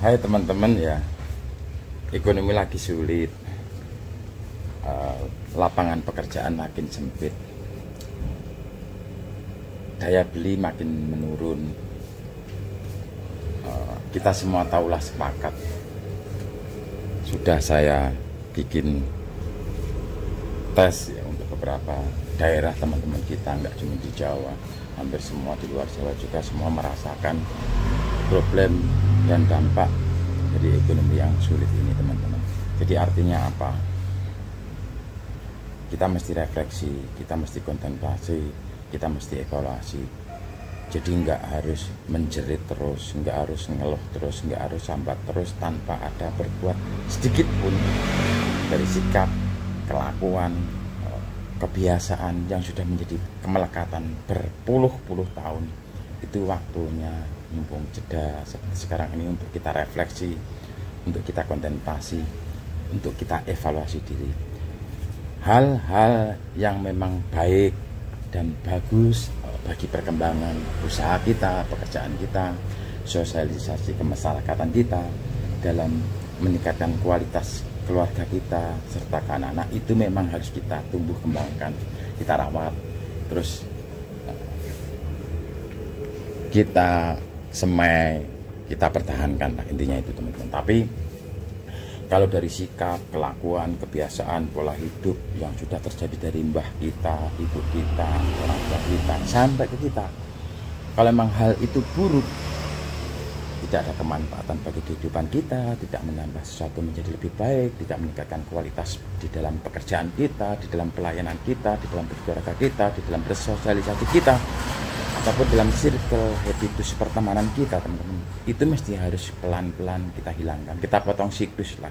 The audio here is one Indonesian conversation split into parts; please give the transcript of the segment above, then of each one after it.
Hai teman-teman ya, ekonomi lagi sulit, lapangan pekerjaan makin sempit, daya beli makin menurun. Kita semua tahulah sepakat. Sudah saya bikin tes ya untuk beberapa daerah teman-teman kita, nggak cuma di Jawa, hampir semua di luar Jawa juga semua merasakan problem dan dampak dari ekonomi yang sulit ini teman-teman. Jadi artinya apa? Kita mesti refleksi, kita mesti kontemplasi, kita mesti evaluasi. Jadi nggak harus menjerit terus, nggak harus ngeluh terus, nggak harus sambat terus tanpa ada berbuat sedikit pun dari sikap, kelakuan, kebiasaan yang sudah menjadi kemelekatan berpuluh-puluh tahun. Itu waktunya mumpung jeda seperti sekarang ini untuk kita refleksi, untuk kita kontemplasi, untuk kita evaluasi diri. Hal-hal yang memang baik dan bagus bagi perkembangan usaha kita, pekerjaan kita, sosialisasi kemasyarakatan kita, dalam meningkatkan kualitas keluarga kita serta anak-anak, itu memang harus kita tumbuh kembangkan, kita rawat, terus kita semai, kita pertahankan, intinya itu teman-teman. Tapi kalau dari sikap, kelakuan, kebiasaan, pola hidup yang sudah terjadi dari mbah kita, ibu kita, orang tua kita, sampai ke kita, kalau memang hal itu buruk, tidak ada kemanfaatan bagi kehidupan kita, tidak menambah sesuatu menjadi lebih baik, tidak meningkatkan kualitas di dalam pekerjaan kita, di dalam pelayanan kita, di dalam berkeluarga kita, di dalam bersosialisasi kita, ataupun dalam circle habitus pertemanan kita teman-teman, itu mesti harus pelan-pelan kita hilangkan, kita potong siklus lah,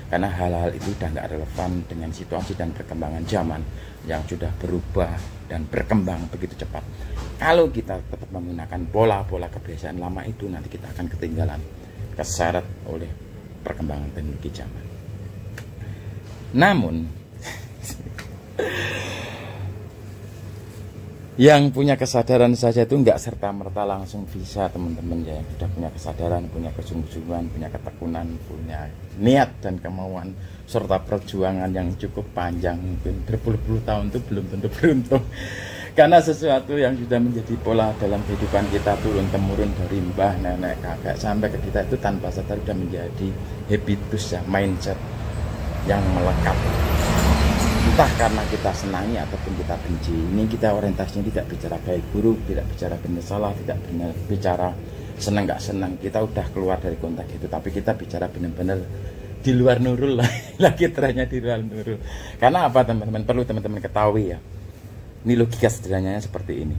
karena hal-hal itu udah nggak relevan dengan situasi dan perkembangan zaman yang sudah berubah dan berkembang begitu cepat. Kalau kita tetap menggunakan pola-pola kebiasaan lama itu, nanti kita akan ketinggalan, keseret oleh perkembangan teknologi zaman. Namun yang punya kesadaran saja itu nggak serta-merta langsung bisa teman-teman ya. Sudah punya kesadaran, punya kesungguhan, punya ketekunan, punya niat dan kemauan, serta perjuangan yang cukup panjang, mungkin berpuluh-puluh tahun, itu belum tentu beruntung. Karena sesuatu yang sudah menjadi pola dalam kehidupan kita turun-temurun dari mbah, nenek, kakek sampai ke kita, itu tanpa sadar sudah menjadi habitus ya, mindset yang melekat. Entah karena kita senangi ataupun kita benci. Ini kita orientasinya tidak bicara baik buruk, tidak bicara benar salah, tidak benar bicara senang nggak senang. Kita udah keluar dari konteks itu, tapi kita bicara benar-benar di luar nurul lah. Lagi trennya di luar nurul. Karena apa teman-teman? Perlu teman-teman ketahui ya. Ini logika sederhananya seperti ini.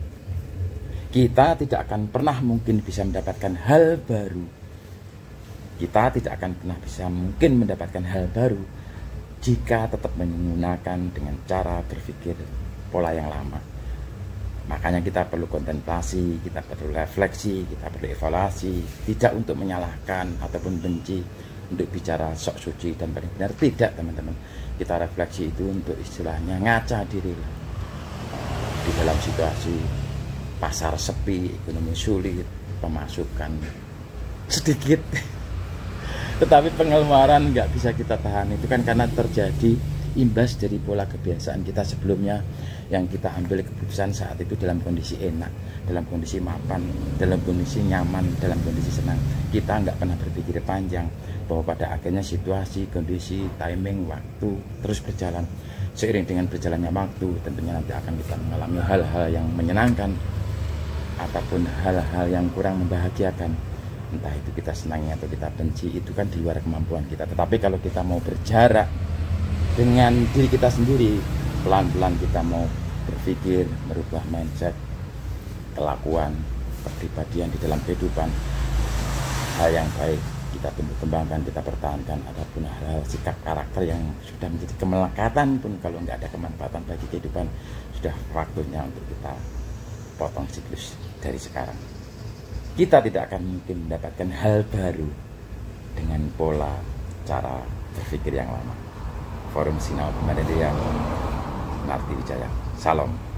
Kita tidak akan pernah mungkin bisa mendapatkan hal baru. Kita tidak akan pernah bisa mungkin mendapatkan hal baru jika tetap menggunakan dengan cara berpikir pola yang lama. Makanya kita perlu kontemplasi, kita perlu refleksi, kita perlu evaluasi, tidak untuk menyalahkan ataupun benci, untuk bicara sok suci dan paling benar, tidak teman-teman. Kita refleksi itu untuk istilahnya ngaca diri di dalam situasi pasar sepi, ekonomi sulit, pemasukan sedikit, tetapi pengeluaran nggak bisa kita tahan. Itu kan karena terjadi imbas dari pola kebiasaan kita sebelumnya, yang kita ambil keputusan saat itu dalam kondisi enak, dalam kondisi mapan, dalam kondisi nyaman, dalam kondisi senang. Kita nggak pernah berpikir panjang bahwa pada akhirnya situasi, kondisi, timing, waktu terus berjalan. Seiring dengan berjalannya waktu, tentunya nanti akan kita mengalami hal-hal yang menyenangkan ataupun hal-hal yang kurang membahagiakan. Entah itu kita senangi atau kita benci, itu kan di luar kemampuan kita. Tetapi kalau kita mau berjarak dengan diri kita sendiri, pelan-pelan kita mau berpikir, merubah mindset, kelakuan, kepribadian di dalam kehidupan, hal yang baik kita tumbuh kembangkan, kita pertahankan. Adapun hal-hal sikap karakter yang sudah menjadi kemelekatan pun, kalau nggak ada kemanfaatan bagi kehidupan, sudah waktunya untuk kita potong siklus dari sekarang. Kita tidak akan mungkin mendapatkan hal baru dengan pola cara berpikir yang lama. Forum Sinau Pemadadian, Narti Wijaya. Salam.